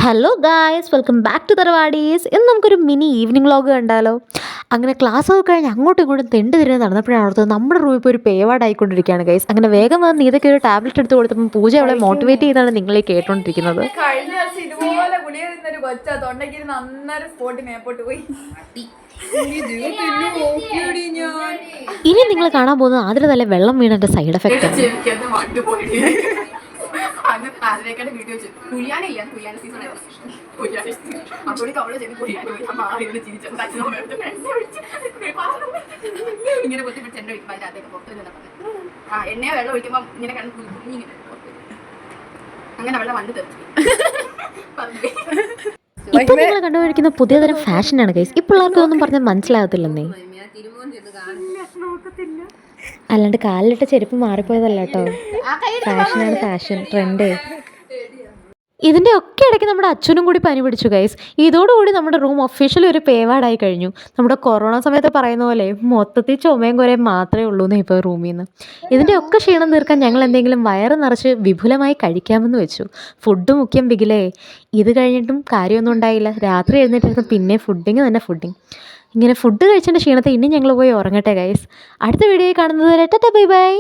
Hello guys, welcome back to Tharavadees. ഇന്ന് നമുക്കൊരു mini evening vlog കണ്ടാലോ? അങ്ങനെ ക്ലാസ് ഒക്കെ കഴിഞ്ഞ് അങ്ങോട്ടും ഇങ്ങോട്ടും തെണ്ട് തിരിഞ്ഞ് നടന്നപ്പോഴാണ് ഓർത്തത് നമ്മുടെ റൂമിൽ ഇപ്പോൾ ഒരു പേവാടായിക്കൊണ്ടിരിക്കുകയാണ് ഗൈസ്. അങ്ങനെ വേഗം വന്ന് ഇതൊക്കെ ഒരു ടാബ്ലറ്റ് എടുത്ത് കൊടുത്തപ്പോൾ പൂജ അവളെ മോട്ടിവേറ്റ് ചെയ്താണ് നിങ്ങളെ കേട്ടോണ്ടിരിക്കുന്നത്. കഴിഞ്ഞ ദിവസം ഇതുപോലെ ഗുളിയൊരു കൊച്ച തൊണ്ടയ്ക്ക് നന്നൊരു സ്പോട്ട് മേപ്പോട്ട് പോയി. ഇനി നിങ്ങൾ കാണാൻ പോകുന്നത് ആദ്യം തന്നെ വെള്ളം വീണതിന്റെ സൈഡ് എഫക്റ്റ് ആണ്. വീഡിയോ ഇങ്ങനെ ബുദ്ധിമുട്ട് എന്നെ എണ്ണയോ വെള്ളം ഒഴിക്കുമ്പോ ഇങ്ങനെ അങ്ങനെ വെള്ളം വണ്ടി തെറിച്ചു. ഇപ്പൊ നിങ്ങൾ കണ്ടുപിടിക്കുന്ന പുതിയതരം ഫാഷനാണ് ഗൈസ്. ഈ പിള്ളേർക്കൊന്നും പറഞ്ഞാൽ മനസ്സിലാകത്തില്ലെന്നേ. അല്ലാണ്ട് കാലിലിട്ട ചെരുപ്പ് മാറിപ്പോയതല്ല കേട്ടോ, ഫാഷനാണ്, ഫാഷൻ ട്രെൻഡ്. ഇതിൻ്റെ ഒക്കെ ഇടയ്ക്ക് നമ്മുടെ അച്ഛനും കൂടി പനി പിടിച്ചു ഗൈസ്. ഇതോടുകൂടി നമ്മുടെ റൂം ഒഫീഷ്യലി ഒരു പേവാടായി കഴിഞ്ഞു. നമ്മുടെ കൊറോണ സമയത്ത് പറയുന്ന പോലെ മൊത്തത്തിൽ ചുമയും കുറേ മാത്രമേ ഉള്ളൂ എന്ന് ഇപ്പോൾ റൂമിൽ നിന്ന്. ഇതിൻ്റെ ഒക്കെ ക്ഷീണം തീർക്കാൻ ഞങ്ങൾ എന്തെങ്കിലും വയറ് നിറച്ച് വിപുലമായി കഴിക്കാമെന്ന് വെച്ചു. ഫുഡ് മുഖ്യം ബിഗിലേ. ഇത് കഴിഞ്ഞിട്ടും കാര്യമൊന്നും ഉണ്ടായില്ല. രാത്രി എഴുന്നേറ്റിരുന്ന് പിന്നെ ഫുഡിങ്. ഇങ്ങനെ ഫുഡ് കഴിച്ചതിൻ്റെ ക്ഷീണത്തെ ഇനി ഞങ്ങൾ പോയി ഉറങ്ങട്ടെ ഗൈസ്. അടുത്ത വീഡിയോയിൽ കാണുന്നത് വരെ ടാറ്റാ ബൈ ബൈ.